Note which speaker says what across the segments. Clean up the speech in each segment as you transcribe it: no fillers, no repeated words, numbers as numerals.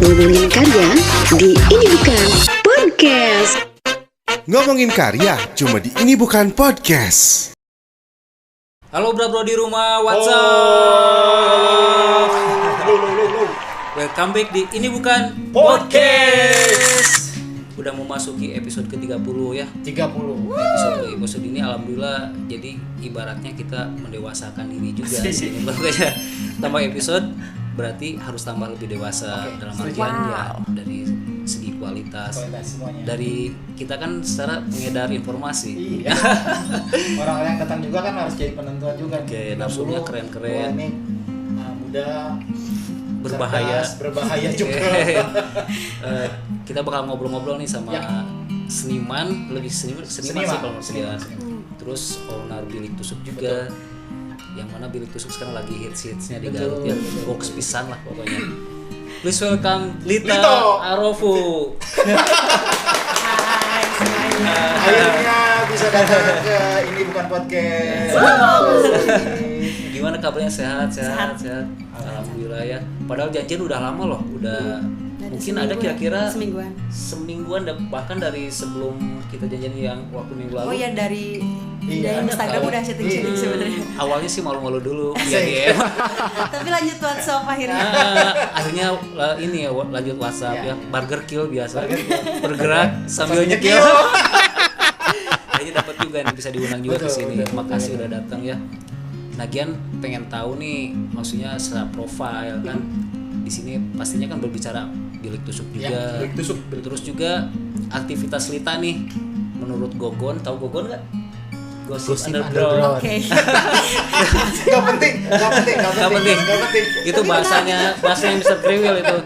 Speaker 1: Ngomongin karya di Ini Bukan Podcast.
Speaker 2: Ngomongin karya cuma di Ini Bukan Podcast.
Speaker 3: Halo bro di rumah, what's up? Welcome back di Ini Bukan Podcast. Udah memasuki episode ke-30 ya.
Speaker 4: 30.
Speaker 3: Episode ini alhamdulillah jadi ibaratnya kita mendewasakan diri juga sih. Makanya tambah episode berarti harus tambah lebih dewasa dalam artian ya dari segi kualitas
Speaker 4: Semuanya.
Speaker 3: dari kita kan secara pengedar informasi.
Speaker 4: Iya. Orang yang datang juga kan harus jadi penentuan juga.
Speaker 3: Oke, nafsunya keren-keren.
Speaker 4: Ini muda,
Speaker 3: Berbahaya.
Speaker 4: cerdas, berbahaya juga.
Speaker 3: Kita bakal ngobrol-ngobrol nih sama
Speaker 4: Ya.
Speaker 3: seniman sih kalau menurut saya. Terus owner Bilik Tusuk juga. Yang mana Bilik Tusuk sekarang lagi hits-hitsnya di Garut ya. Box pisan lah pokoknya. Please welcome Lita
Speaker 4: Lito.
Speaker 3: Arofu.
Speaker 5: Hai semuanya.
Speaker 4: Akhirnya bisa datang ke Ini Bukan Podcast.
Speaker 3: Gimana kabarnya? Sehat. Alhamdulillah ya. Padahal janjian udah lama loh, udah mungkin ada kira-kira semingguan bahkan dari sebelum kita janjian yang waktu minggu lalu.
Speaker 5: Oh iya dari
Speaker 4: Iya.
Speaker 5: Instagram udah chatting sebenarnya.
Speaker 3: Awalnya sih malu-malu dulu
Speaker 4: Asik.
Speaker 3: ya DM.
Speaker 5: Tapi lanjut WhatsApp akhirnya.
Speaker 3: Akhirnya ini ya lanjut WhatsApp
Speaker 4: Ya.
Speaker 3: ya. Burger kill biasa.
Speaker 4: Burger kill.
Speaker 3: Bergerak sambil nyekil. Kayaknya dapat juga nih, bisa diundang juga ke sini.
Speaker 4: Betul.
Speaker 3: Makasih udah datang ya. Nagian pengen tahu nih, maksudnya secara profil kan di sini pastinya kan berbicara Bilik Tusuk juga.
Speaker 4: Ya, Bilik Tusuk.
Speaker 3: Terus juga aktivitas Lita nih. Menurut Gogon, tahu Gogon nggak? Gosip Underground.
Speaker 5: Oke.
Speaker 4: Gak penting.
Speaker 3: Gak penting. Itu bahasanya Mr. Kriwil itu.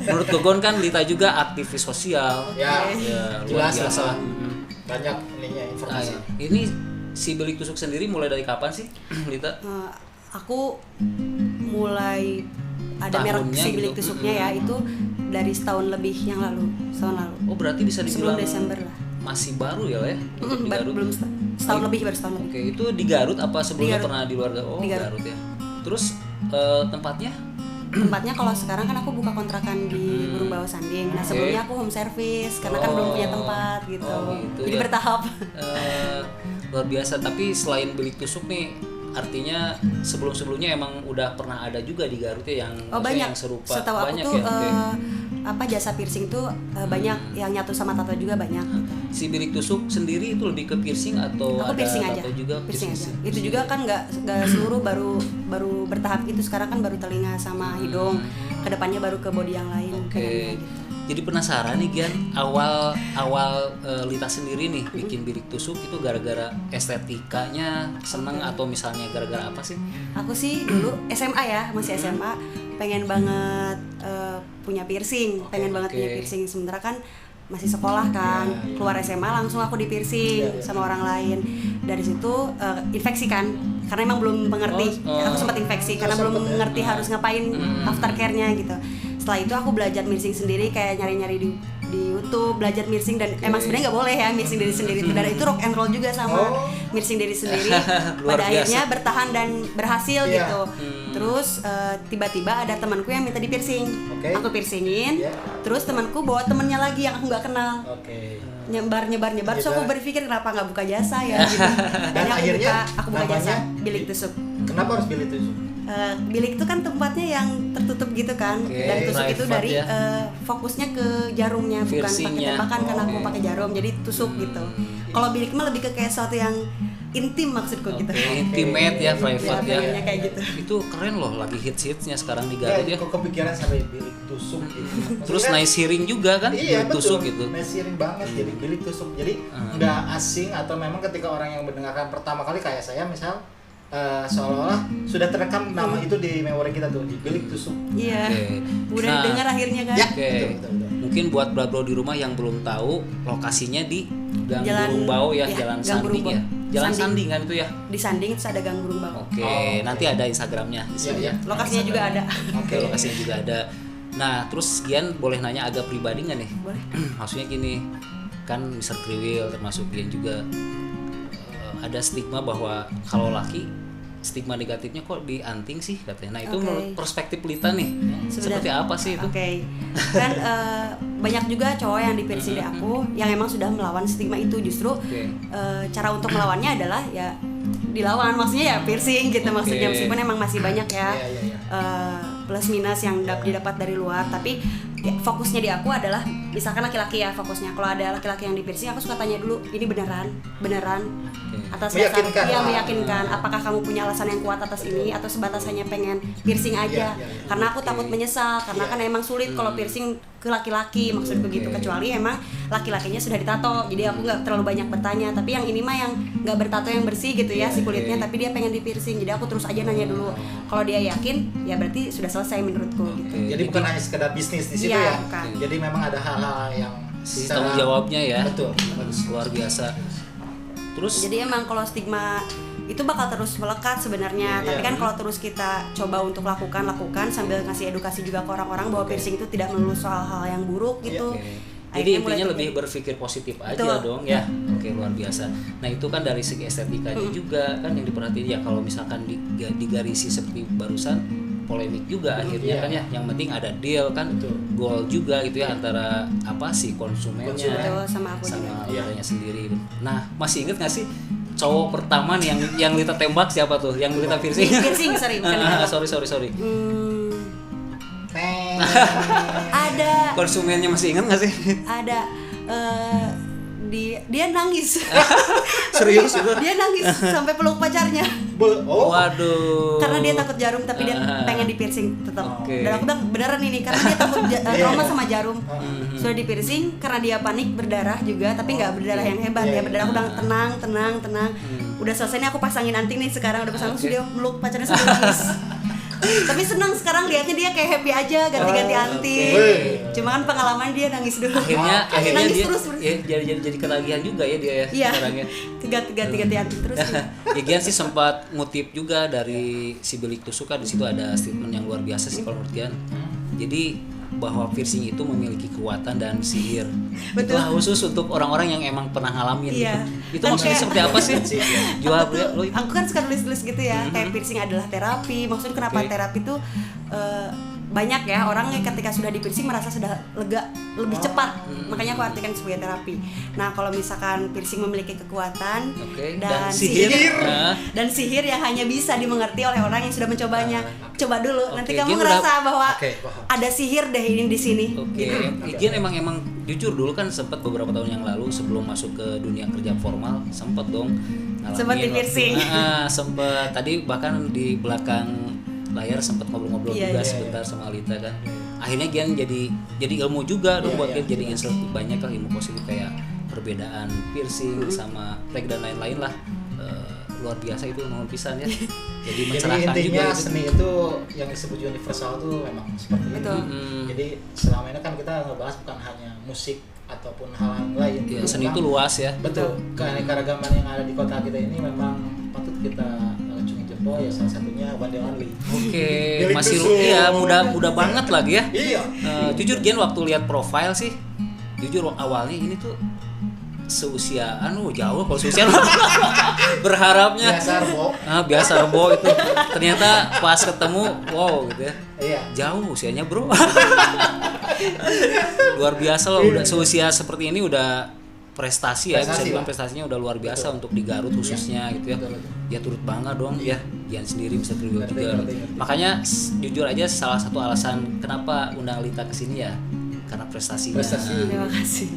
Speaker 3: Menurut Gogon kan Lita juga aktivis sosial.
Speaker 4: Ya,
Speaker 3: Luar
Speaker 4: jelas
Speaker 3: biasa.
Speaker 4: lah. Banyak ininya
Speaker 3: Nah,
Speaker 4: informasi.
Speaker 3: ini si Bilik Tusuk sendiri mulai dari kapan sih, Lita?
Speaker 5: Aku mulai ada merek
Speaker 3: Tahunnya
Speaker 5: si Bilik
Speaker 3: gitu.
Speaker 5: Tusuknya ya itu dari setahun lebih yang lalu, setahun lalu.
Speaker 3: Oh berarti bisa
Speaker 5: Sebelum
Speaker 3: dibilang
Speaker 5: Desember lah.
Speaker 3: masih baru ya untuk di Garut.
Speaker 5: Belum setahun lebih baru setahun lebih.
Speaker 3: Oke, itu di Garut apa sebelumnya
Speaker 5: Di Garut.
Speaker 3: pernah di luar Garut? Oh,
Speaker 5: Di Garut.
Speaker 3: Garut ya. Terus tempatnya?
Speaker 5: Tempatnya kalau sekarang kan aku buka kontrakan di Burung Bawah Sanding. Nah, sebelumnya aku home service karena kan belum punya tempat gitu.
Speaker 3: Oh, gitu
Speaker 5: Jadi
Speaker 3: ya.
Speaker 5: bertahap.
Speaker 3: Luar biasa. Tapi selain Bilik Tusuk nih, artinya sebelum-sebelumnya emang udah pernah ada juga di Garut ya yang
Speaker 5: Oh
Speaker 3: maksudnya
Speaker 5: banyak.
Speaker 3: yang serupa.
Speaker 5: Setahu aku
Speaker 3: Banyak
Speaker 5: tuh
Speaker 3: ya. Oke.
Speaker 5: jasa piercing tuh banyak yang nyatu sama tato juga banyak.
Speaker 3: Si Bilik Tusuk sendiri itu lebih ke piercing atau
Speaker 5: Aku
Speaker 3: ada
Speaker 5: piercing aja.
Speaker 3: tato juga?
Speaker 5: Piercing aja. Itu juga kan nggak seluruh baru bertahap itu. Sekarang kan baru telinga sama hidung. Kedepannya baru ke body yang lain.
Speaker 3: Oke.
Speaker 5: Pengennya gitu.
Speaker 3: Jadi penasaran nih Gian, awal Lita sendiri nih bikin Bilik Tusuk itu gara-gara estetikanya seneng atau misalnya gara-gara apa sih?
Speaker 5: Aku sih dulu SMA ya, masih SMA pengen banget punya piercing, pengen banget punya piercing. Sementara kan masih sekolah kan, keluar SMA langsung aku di piercing sama orang lain. Dari situ infeksi kan, karena emang belum mengerti. Aku sempat infeksi karena belum mengerti harus ngapain aftercare-nya gitu. Setelah itu aku belajar piercing sendiri, kayak nyari-nyari di YouTube, belajar piercing. Dan emang sebenarnya nggak boleh ya piercing diri sendiri itu. Dan itu rock and roll juga sama piercing diri sendiri.
Speaker 3: Luar
Speaker 5: Pada
Speaker 3: biasa.
Speaker 5: akhirnya bertahan dan berhasil
Speaker 4: Iya.
Speaker 5: gitu. Terus tiba-tiba ada temanku yang minta di piercing.
Speaker 4: Oke.
Speaker 5: Aku piercingin.
Speaker 4: Iya.
Speaker 5: Terus temanku bawa temennya lagi yang aku nggak kenal.
Speaker 4: Oke.
Speaker 5: Nyebar. Terus aku berpikir kenapa nggak buka jasa ya gitu.
Speaker 4: Dan
Speaker 5: Dan
Speaker 4: akhirnya
Speaker 5: aku buka jasa
Speaker 4: namanya
Speaker 5: Bilik Tusuk.
Speaker 4: Kenapa harus Bilik Tusuk?
Speaker 5: Bilik itu kan tempatnya yang tertutup gitu kan.
Speaker 3: Oke,
Speaker 5: Dan tusuk itu
Speaker 3: private
Speaker 5: dari
Speaker 3: ya.
Speaker 5: Fokusnya ke jarumnya, bukan pakai
Speaker 3: Piercingnya.
Speaker 5: tembakan karena aku
Speaker 3: Oke.
Speaker 5: pakai jarum, jadi tusuk gitu. Kalau bilik mah lebih ke kayak sesuatu yang intim maksudku gitu.
Speaker 3: Oke, intimate ya, private ya.
Speaker 5: pengennya kayak gitu.
Speaker 3: Itu keren loh, lagi hits-hitsnya sekarang di Garut ya.
Speaker 4: Kok kepikiran sampai Bilik Tusuk gitu.
Speaker 3: Terus
Speaker 4: Maksudnya,
Speaker 3: nice hearing juga kan,
Speaker 4: iya,
Speaker 3: Bilik Tusuk
Speaker 4: betul.
Speaker 3: gitu.
Speaker 4: Nice hearing banget jadi Bilik Tusuk. Jadi nggak asing atau memang ketika orang yang mendengarkan pertama kali kayak saya misal seolah-olah sudah terekam nama itu di memori kita tuh di Bilik Tusuk.
Speaker 5: Iya.
Speaker 3: Oke.
Speaker 5: Udah
Speaker 3: Nah,
Speaker 5: dengar akhirnya kan.
Speaker 4: Ya,
Speaker 3: Oke.
Speaker 4: betul.
Speaker 3: Mungkin buat bro di rumah yang belum tahu lokasinya di Gang
Speaker 5: Jalan-
Speaker 3: Burung Bau ya,
Speaker 5: ya,
Speaker 3: Jalan
Speaker 5: Gang Burung
Speaker 3: Sanding ya.
Speaker 5: Bau.
Speaker 3: Jalan
Speaker 5: Sanding.
Speaker 3: Sanding kan itu ya.
Speaker 5: Di Sanding terus ada Gang Burung Bau.
Speaker 3: Oke,
Speaker 4: Oke.
Speaker 3: nanti ada Instagramnya di sini.
Speaker 4: Iya, iya.
Speaker 5: Lokasinya juga ada.
Speaker 3: Oke, lokasinya juga ada. Nah, terus Gian boleh nanya agak pribadi nggak nih?
Speaker 5: Boleh.
Speaker 3: Maksudnya gini, kan Mr. Kriwil termasuk Gian juga ada stigma bahwa kalau laki stigma negatifnya kok di anting sih katanya. Nah itu menurut perspektif Lita nih seperti apa sih itu?
Speaker 5: Kan banyak juga cowok yang di piercing di aku yang emang sudah melawan stigma itu. Justru cara untuk melawannya adalah ya dilawan, maksudnya ya piercing gitu maksudnya, meskipun emang masih banyak ya plus minus yang didapat dari luar, tapi ya, fokusnya di aku adalah misalkan laki-laki ya fokusnya. Kalau ada laki-laki yang di piercing, aku suka tanya dulu, ini beneran atas dasar meyakinkan, apakah kamu punya alasan yang kuat atas ini atau sebatas hanya pengen piercing aja. Karena aku takut menyesal, karena kan emang sulit kalau piercing ke laki-laki, maksud begitu, kecuali emang laki-lakinya sudah ditato. Jadi aku nggak terlalu banyak bertanya, tapi yang ini mah yang nggak bertato, yang bersih gitu ya si kulitnya, tapi dia pengen di piercing, jadi aku terus aja nanya dulu. Kalau dia yakin ya berarti sudah selesai menurutku gitu.
Speaker 4: Jadi bukan hanya sekedar bisnis di situ ya, jadi memang ada hal-hal yang
Speaker 3: tanggung jawabnya ya.
Speaker 4: Betul.
Speaker 3: Luar biasa. Terus
Speaker 5: jadi emang kalau stigma itu bakal terus melekat sebenarnya, tapi kan kalau terus kita coba untuk lakukan sambil ngasih edukasi juga ke orang-orang bahwa piercing itu tidak melulu soal hal yang buruk gitu.
Speaker 3: Jadi intinya lebih berpikir positif aja dong ya. Oke, luar biasa. Nah itu kan dari segi estetikanya juga kan yang diperhatiin ya. Kalau misalkan digarisi seperti barusan, polemik juga akhirnya kan ya. Yang penting ada deal kan, goal juga gitu ya antara apa sih konsumennya
Speaker 5: sama
Speaker 3: orangnya sendiri. Nah masih inget nggak sih cowok pertama nih yang Lita tembak siapa tuh? Yang Lita piercing?
Speaker 5: Piercing sorry.
Speaker 3: Sorry.
Speaker 5: Ada.
Speaker 3: Konsumennya masih ingat nggak sih?
Speaker 5: Ada. Dia nangis.
Speaker 3: Serius itu?
Speaker 5: Dia nangis sampai peluk pacarnya.
Speaker 3: Waduh.
Speaker 5: Karena dia takut jarum, tapi dia pengen di piercing tetap. Dan aku bilang beneran ini karena dia takut trauma sama jarum. Sudah di piercing karena dia panik, berdarah juga, tapi nggak berdarah yang hebat ya. Berdarah. Aku bilang tenang. Udah selesai nih, aku pasangin anting nih sekarang, udah pasang, sudah meluk pacarnya sambil nangis. Tapi senang sekarang lihatnya dia kayak happy aja ganti-ganti anting. Cuma kan pengalaman dia nangis dulu.
Speaker 3: Akhirnya
Speaker 5: nangis
Speaker 3: dia
Speaker 5: terus.
Speaker 3: Ya, jadi ketagihan juga ya dia ya orangnya.
Speaker 5: Ganti-ganti anting terus.
Speaker 3: Gian sih sempat ngutip juga dari si Bilik Tusuka, di situ ada statement yang luar biasa sih kalau menurut Gian. Jadi bahwa piercing itu memiliki kekuatan dan sihir. Betul. Itu khusus untuk orang-orang yang emang pernah ngalamin gitu. Itu kan maksudnya seperti apa sih? Jual lo. Aku
Speaker 5: kan suka nulis-nulis gitu ya, kayak piercing adalah terapi. Maksudnya kenapa terapi tuh banyak ya orang yang ketika sudah di piercing merasa sudah lega lebih cepat, makanya aku artikan sebagai terapi. Nah kalau misalkan piercing memiliki kekuatan dan sihir yang hanya bisa dimengerti oleh orang yang sudah mencobanya, coba dulu nanti kamu ngerasa bahwa ada sihir deh ini di sini.
Speaker 3: Gian emang jujur dulu kan sempat beberapa tahun yang lalu sebelum masuk ke dunia kerja formal sempat dong ngalamin.
Speaker 5: Sempat di piercing.
Speaker 3: Sempat tadi bahkan di belakang layar sempat ngobrol-ngobrol juga sebentar sama Lita kan. Akhirnya Gian jadi ilmu juga dong buat Gian, jadi insight banyak kan ilmu positif kayak perbedaan piercing sama tag dan lain-lain lah. Luar biasa itu nomor pisan ya. Jadi mencerahkan
Speaker 4: intinya
Speaker 3: juga
Speaker 4: seni itu yang disebut universal tuh memang seperti itu. Jadi selama ini kan kita ngebahas bukan hanya musik ataupun hal lain.
Speaker 3: Ya, seni itu luas ya.
Speaker 4: Betul. Keanekaragaman yang ada di kota kita ini memang patut kita ya, salah satunya Bandel Only.
Speaker 3: Masih muda banget lagi ya. Iya. Jujur Gian waktu lihat profile sih, jujur awalnya ini tuh seusiaan, jauh kalau seusiaan. Berharapnya biasa rebo itu. Ternyata pas ketemu wow gitu ya. Iya. Jauh usianya, Bro. Luar biasa loh, udah seusia seperti ini udah prestasi ya, bisa dibilang prestasinya udah luar biasa untuk di Garut khususnya gitu ya. Ya turut bangga dong ya, Gian sendiri bisa terlibat juga. Makanya jujur aja salah satu alasan kenapa undang Lita kesini ya karena prestasinya.
Speaker 5: Terima kasih.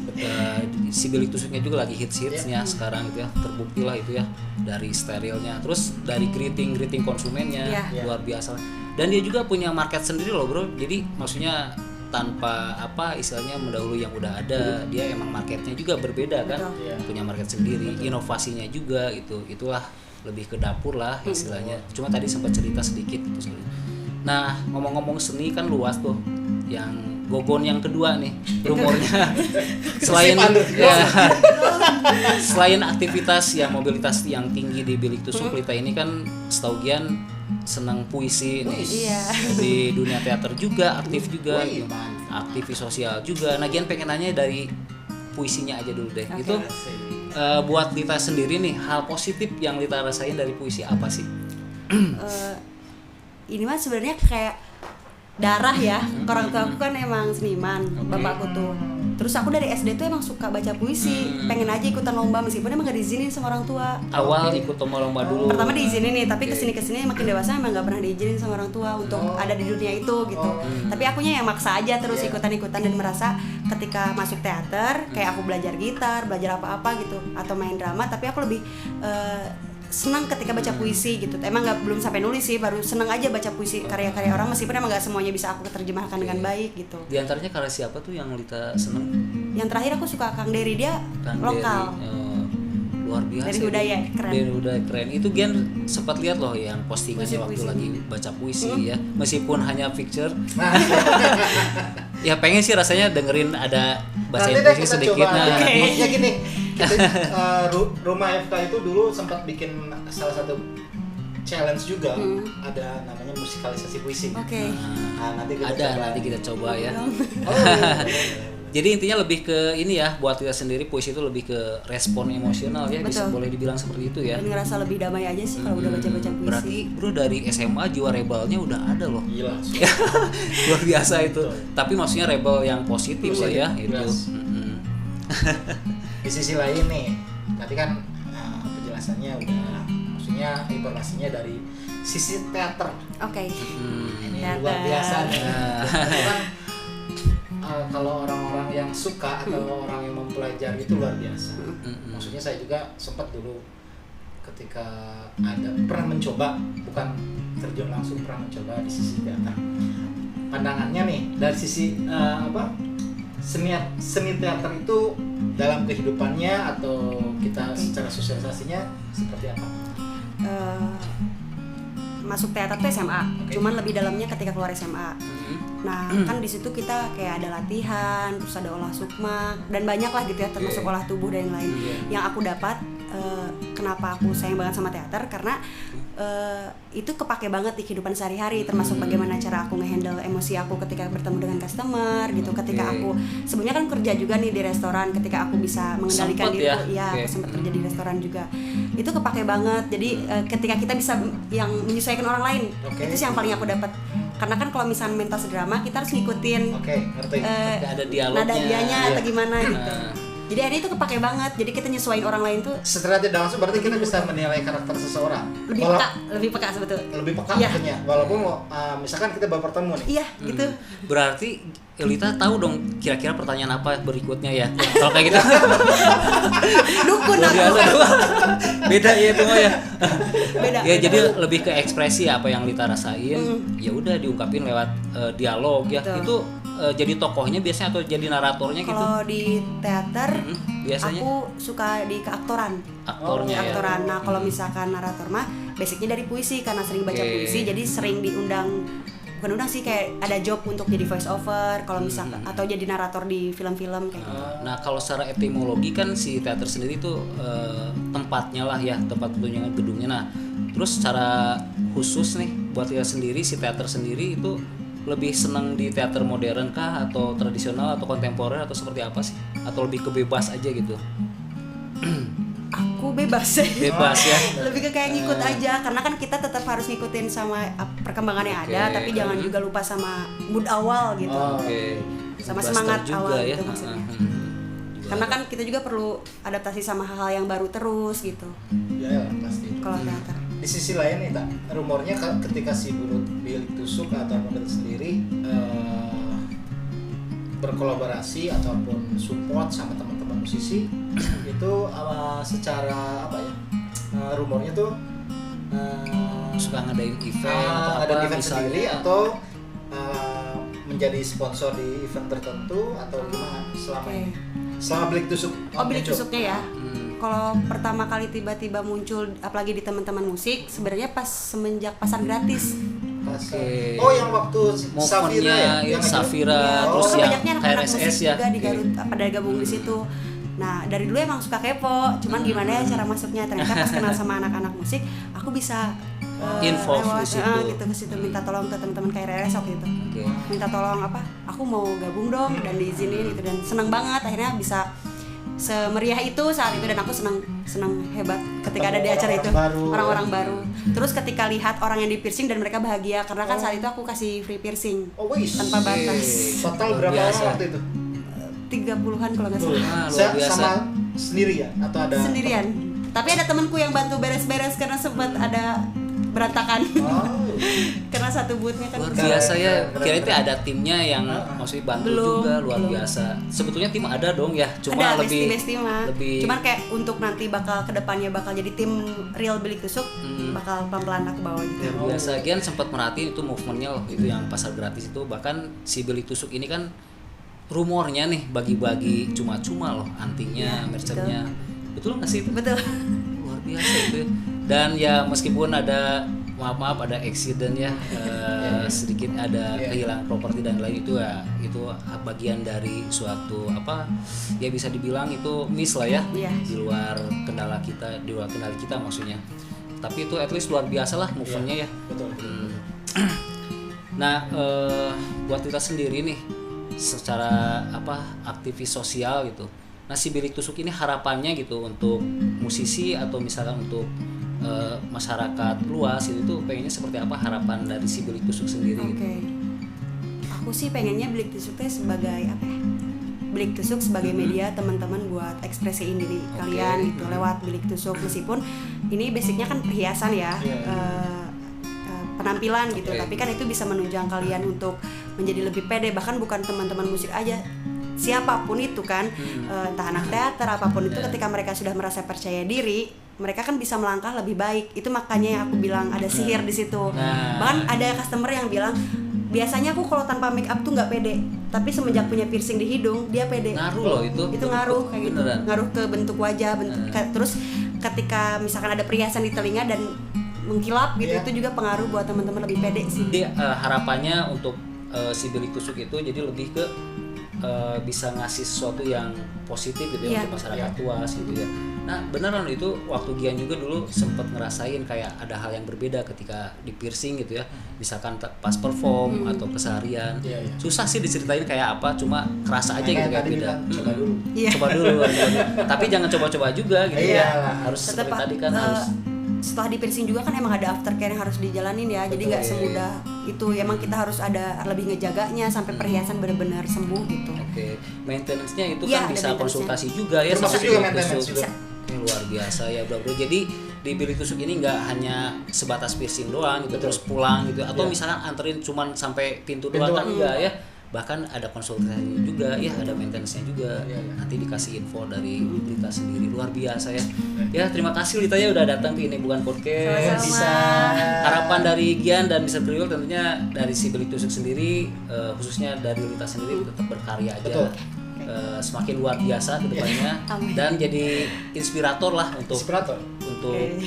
Speaker 3: Si Bilik Tusuknya juga lagi hits-hitsnya sekarang gitu ya, terbukti lah itu ya dari sterilnya, terus dari greeting konsumennya luar biasa. Dan dia juga punya market sendiri loh bro, jadi maksudnya tanpa istilahnya mendahului yang udah ada, dia emang marketnya juga berbeda kan, punya market sendiri, inovasinya juga itulah lebih ke dapur lah istilahnya. Cuma tadi sempat cerita sedikit gitu sebenarnya. Nah ngomong-ngomong seni kan luas tuh, yang Gogon yang kedua nih rumornya selain aktivitas yang mobilitas yang tinggi di Bilik Tusuk, Lita ini kan setahu Gian senang puisi nih. Di dunia teater juga aktif juga, aktivis sosial juga. Nah Gian pengen nanya dari puisinya aja dulu deh. Itu buat Lita sendiri nih, hal positif yang Lita rasain dari puisi apa sih?
Speaker 5: ini mah sebenarnya kayak darah ya. Orang tua aku kan emang seniman, bapakku tuh. Terus aku dari SD tuh emang suka baca puisi, pengen aja ikutan lomba meskipun emang gak diizinin sama orang tua.
Speaker 3: Awal ikut lomba dulu.
Speaker 5: Pertama diizinin nih, tapi kesini makin dewasa emang gak pernah diizinin sama orang tua untuk ada di dunia itu gitu. Tapi akunya yang maksa aja terus ikutan-ikutan dan merasa ketika masuk teater kayak aku belajar gitar, belajar apa-apa gitu atau main drama, tapi aku lebih senang ketika baca puisi gitu. Emang belum sampai nulis sih, baru senang aja baca puisi karya-karya orang meskipun emang gak semuanya bisa aku terjemahkan dengan baik gitu.
Speaker 3: Di antaranya karya siapa tuh yang Lita seneng?
Speaker 5: Yang terakhir aku suka Kang Dery, dia
Speaker 3: Kang
Speaker 5: lokal.
Speaker 3: Dery, luar biasa.
Speaker 5: Dari Budaya, keren.
Speaker 3: Dari Budaya keren. Itu Gian sempat lihat loh yang postingannya waktu
Speaker 5: Puisi.
Speaker 3: lagi baca puisi ya. Meskipun hanya picture. Ya pengen sih rasanya dengerin ada bacain
Speaker 4: Nanti deh
Speaker 3: puisi
Speaker 4: kita
Speaker 3: sedikit.
Speaker 4: coba.
Speaker 3: Nah,
Speaker 4: Maksudnya gini, kita, Rumah FK itu dulu sempat bikin salah satu challenge juga, ada namanya musikalisasi puisi.
Speaker 5: Oke.
Speaker 4: Nah, nanti kita
Speaker 3: ada
Speaker 4: coba.
Speaker 3: nanti kita coba ya.
Speaker 4: Oh, iya.
Speaker 3: Jadi intinya lebih ke ini ya, buat kita sendiri puisi itu lebih ke respon emosional ya, bisa
Speaker 5: Betul.
Speaker 3: boleh dibilang seperti itu ya.
Speaker 5: Dan ngerasa lebih damai aja sih kalau udah baca-baca puisi.
Speaker 3: Berarti bro dari SMA jiwa rebelnya udah ada loh.
Speaker 4: Gila.
Speaker 3: Luar biasa itu. Tapi maksudnya rebel yang positif lah ya itu.
Speaker 4: Yes. Di sisi lain nih, tadi kan penjelasannya udah, maksudnya informasinya dari sisi teater.
Speaker 5: Oke.
Speaker 4: Ini
Speaker 5: Teater.
Speaker 4: luar biasa nih. Itu kan kalau orang-orang yang suka atau orang yang mempelajari itu luar biasa. Maksudnya saya juga sempat dulu ketika pernah mencoba, bukan terjun langsung, pernah mencoba di sisi teater. Pandangannya nih dari sisi seni teater itu dalam kehidupannya atau kita secara sosialisasinya seperti apa?
Speaker 5: Masuk teater tuh SMA, cuman lebih dalamnya ketika keluar SMA. Nah, kan di situ kita kayak ada latihan, terus ada olah sukma dan banyak lah gitu ya, termasuk olah tubuh dan lain. Yang aku dapat, kenapa aku sayang banget sama teater karena itu kepake banget di kehidupan sehari-hari, termasuk bagaimana cara aku ngehandle emosi aku ketika bertemu dengan customer gitu. Ketika aku sebenarnya kan kerja juga nih di restoran, ketika aku bisa mengendalikan
Speaker 3: Sempet
Speaker 5: diriku,
Speaker 3: ya?
Speaker 5: aku sempat kerja di restoran juga. Itu kepake banget. Jadi ketika kita bisa yang menyesuaikan orang lain, itu sih yang paling aku dapat. Karena kan kalau misalnya mentas drama kita harus ngikutin
Speaker 4: Ngerti.
Speaker 3: ada dialognya.
Speaker 5: nada dianya
Speaker 3: Iya.
Speaker 5: atau gimana gitu. Jadi akhirnya itu kepake banget. Jadi kita nyesuaiin orang lain tuh
Speaker 4: Setelah tidak langsung berarti kita bisa menilai karakter seseorang.
Speaker 5: lebih peka sebetulnya.
Speaker 4: Lebih peka
Speaker 5: Iya.
Speaker 4: maksudnya. Walaupun misalkan kita baru bertemu nih.
Speaker 5: Iya, gitu.
Speaker 3: Berarti Lita tahu dong kira-kira pertanyaan apa berikutnya ya. Kalau kayak gitu.
Speaker 5: Dukun
Speaker 3: Luar
Speaker 5: aku.
Speaker 3: biasa. Beda ya itu mah ya.
Speaker 5: Beda.
Speaker 3: Ya jadi lebih ke ekspresi apa yang Lita rasain, ya udah diungkapin lewat dialog ya.
Speaker 5: Betul.
Speaker 3: Itu jadi tokohnya biasanya atau jadi naratornya gitu.
Speaker 5: Kalau di teater
Speaker 3: biasanya
Speaker 5: aku suka di keaktoran.
Speaker 3: aktornya ya.
Speaker 5: Aktoran. Nah, kalau misalkan narator mah basicnya dari puisi karena sering baca puisi, jadi sering diundang, bukan undang sih, kayak ada job untuk jadi voice over kalau misalkan atau jadi narator di film-film kayak gitu.
Speaker 3: Nah kalau secara etimologi kan si teater sendiri itu tempatnya lah ya, tempat pertunjukan gedungnya. Nah terus secara khusus nih buat Lita sendiri, si teater sendiri itu lebih senang di teater modern kah atau tradisional atau kontemporer atau seperti apa sih? Atau lebih kebebas aja gitu?
Speaker 5: Aku bebas
Speaker 3: Bebas ya.
Speaker 5: lebih ke kayak ngikut aja karena kan kita tetap harus ngikutin sama perkembangan yang ada, tapi jangan juga lupa sama mood awal gitu.
Speaker 3: Oke.
Speaker 5: Sama
Speaker 3: Blaster
Speaker 5: semangat
Speaker 3: juga
Speaker 5: awal
Speaker 3: ya.
Speaker 5: gitu maksudnya. Karena kan kita juga perlu adaptasi sama hal-hal yang baru terus gitu.
Speaker 4: Ya pasti.
Speaker 5: Kalau teater.
Speaker 4: Di sisi lain nih, Tak, rumornya ketika si Bilik Tusuk atau Model sendiri berkolaborasi ataupun support sama teman-teman musisi itu secara apa ya, rumornya tuh
Speaker 3: Suka ngadain event atau
Speaker 4: ada
Speaker 3: apa
Speaker 4: event
Speaker 3: misalnya.
Speaker 4: sendiri atau menjadi sponsor di event tertentu atau gimana selama ini? Selama Bilik Tusuk.
Speaker 5: Bilik
Speaker 4: muncul.
Speaker 5: Tusuknya ya. Kalau pertama kali tiba-tiba muncul apalagi di teman-teman musik, sebenarnya pas semenjak pasar gratis.
Speaker 3: Oke.
Speaker 4: Oh, yang waktu Safira ya?
Speaker 3: Yang Safira,
Speaker 5: Ya,
Speaker 3: terus
Speaker 5: kan
Speaker 3: yang
Speaker 5: banyaknya anak-anak
Speaker 3: KRSS
Speaker 5: musik
Speaker 3: ya.
Speaker 5: juga di Garut pada gabung di situ. Nah, dari dulu emang suka kepo, cuman gimana ya cara masuknya. Ternyata pas kenal sama anak-anak musik, aku bisa
Speaker 3: Involve di situ.
Speaker 5: gitu ke situ, minta tolong ke teman-teman KRS waktu itu. Minta tolong aku mau gabung dong dan diizinin gitu, dan seneng banget akhirnya bisa semeriah itu saat itu, dan aku senang hebat ketika ada di acara itu, orang-orang baru. Terus ketika lihat orang yang di piercing dan mereka bahagia karena kan saat itu aku kasih free piercing tanpa batas.
Speaker 4: Total berapa orang waktu itu?
Speaker 5: 30-an kalau nggak salah.
Speaker 3: Luar biasa.
Speaker 4: Sama sendiri ya atau ada
Speaker 5: Sendirian. Tapi ada temanku yang bantu beres-beres karena sempat ada berantakan. Karena satu bootnya kan
Speaker 3: Luar biasa ya. Kira itu ada timnya yang maksudnya bantu juga, luar biasa. Sebetulnya tim ada dong ya, cuma
Speaker 5: ada
Speaker 3: lebih
Speaker 5: cuman kayak untuk nanti bakal kedepannya bakal jadi tim real Bilik Tusuk, bakal pelan-pelan aku bawa gitu.
Speaker 3: luar biasa. Gian sempat merhatiin itu movementnya loh, itu yang pasar gratis itu. Bahkan si Bilik Tusuk ini kan rumornya nih bagi-bagi cuma-cuma loh antingnya, merchandise-nya. Betul nggak sih itu?
Speaker 5: Betul.
Speaker 3: Luar biasa itu. Dan ya meskipun ada maaf ada accident ya, sedikit ada kehilangan properti dan lain itu ya, itu bagian dari suatu apa ya, bisa dibilang itu miss lah ya, di luar kendala kita, di luar kendali kita maksudnya. Tapi itu at least luar biasa lah movementnya ya.
Speaker 4: Betul.
Speaker 3: Nah, buat kita sendiri nih secara apa aktivis sosial gitu. Nah, si Bilik Tusuk ini harapannya gitu untuk musisi atau misalkan untuk masyarakat luas itu pengennya seperti apa harapan dari si Bilik Tusuk sendiri?
Speaker 5: Oke. Aku sih pengennya Bilik Tusuknya sebagai apa ya? Bilik Tusuk sebagai media teman-teman buat ekspresiin diri kalian gitu lewat Bilik Tusuk, meskipun ini basicnya kan perhiasan ya. Penampilan gitu, tapi kan itu bisa menunjang kalian untuk menjadi lebih pede, bahkan bukan teman-teman musik aja, siapapun itu kan, entah anak teater apapun itu, ketika mereka sudah merasa percaya diri, mereka kan bisa melangkah lebih baik. Itu makanya yang aku bilang ada sihir di situ. Bahkan ada customer yang bilang, biasanya aku kalau tanpa make up tuh nggak pede, tapi semenjak punya piercing di hidung dia pede.
Speaker 3: Ngaruh loh itu
Speaker 5: ngaruh kayak gitu,
Speaker 3: beneran.
Speaker 5: ngaruh ke bentuk wajah, terus ketika misalkan ada perhiasan di telinga dan mengkilap gitu, itu juga pengaruh buat teman-teman lebih pede sih.
Speaker 3: Jadi harapannya untuk si Bilik Tusuk itu jadi lebih ke bisa ngasih sesuatu yang positif gitu ya untuk masyarakat luas gitu ya. Nah beneran itu waktu Gian juga dulu sempet ngerasain kayak ada hal yang berbeda ketika di piercing gitu ya, misalkan pas perform atau keseharian. Susah sih diceritain kayak apa, cuma kerasa aja gitu kayak beda. Coba dulu tapi jangan coba-coba juga gitu ya, harus
Speaker 5: tetap,
Speaker 3: seperti tadi kan harus
Speaker 5: setelah di piercing juga kan emang ada aftercare yang harus dijalanin ya. Jadi nggak semudah itu, emang kita harus ada lebih ngejaganya sampai perhiasan benar-benar sembuh gitu.
Speaker 3: Maintenance-nya itu kan bisa konsultasi juga ya sama Bilik Tusuk. Luar biasa ya bro. Jadi di Bilik Tusuk ini nggak hanya sebatas piercing doang gitu, terus pulang gitu, atau misalkan anterin cuman sampai pintu doang kan enggak ya. Bahkan ada konsultasi juga ya, ada maintenance-nya juga. Nanti dikasih info dari Lita sendiri. Luar biasa ya. Ya terima kasih Lita ya udah datang ke Ini Bukan Podcast. Bisa harapan dari Gian dan Mr. Kriwil tentunya dari si Bilik Tusuk sendiri, khususnya dari Lita sendiri tetap berkarya aja. Semakin luar biasa ke depannya dan jadi inspirator lah untuk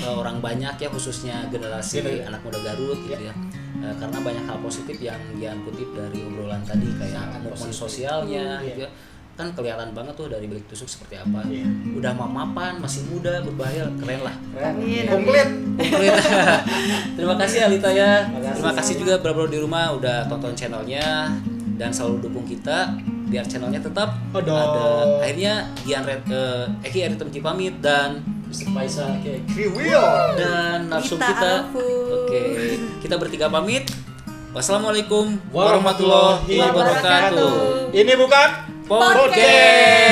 Speaker 3: orang banyak ya, khususnya generasi anak muda Garut gitu ya. Karena banyak hal positif yang Gian kutip dari obrolan tadi, kayak momen sosialnya gitu ya. Kan kelihatan banget tuh dari Bilik Tusuk seperti apa. Udah mapan, masih muda, berbahaya, keren lah.
Speaker 4: Komplit.
Speaker 3: Terima kasih Alita ya. Terima kasih juga bro di rumah udah tonton channelnya dan selalu dukung kita biar channelnya tetap ada. Akhirnya Gian Eki Aritem pamit dan
Speaker 4: Mr. Faisal Kriwil
Speaker 3: dan narsum kita. Oke, kita bertiga pamit. Wassalamualaikum warahmatullahi wabarakatuh.
Speaker 4: Ini bukan
Speaker 3: Podcast.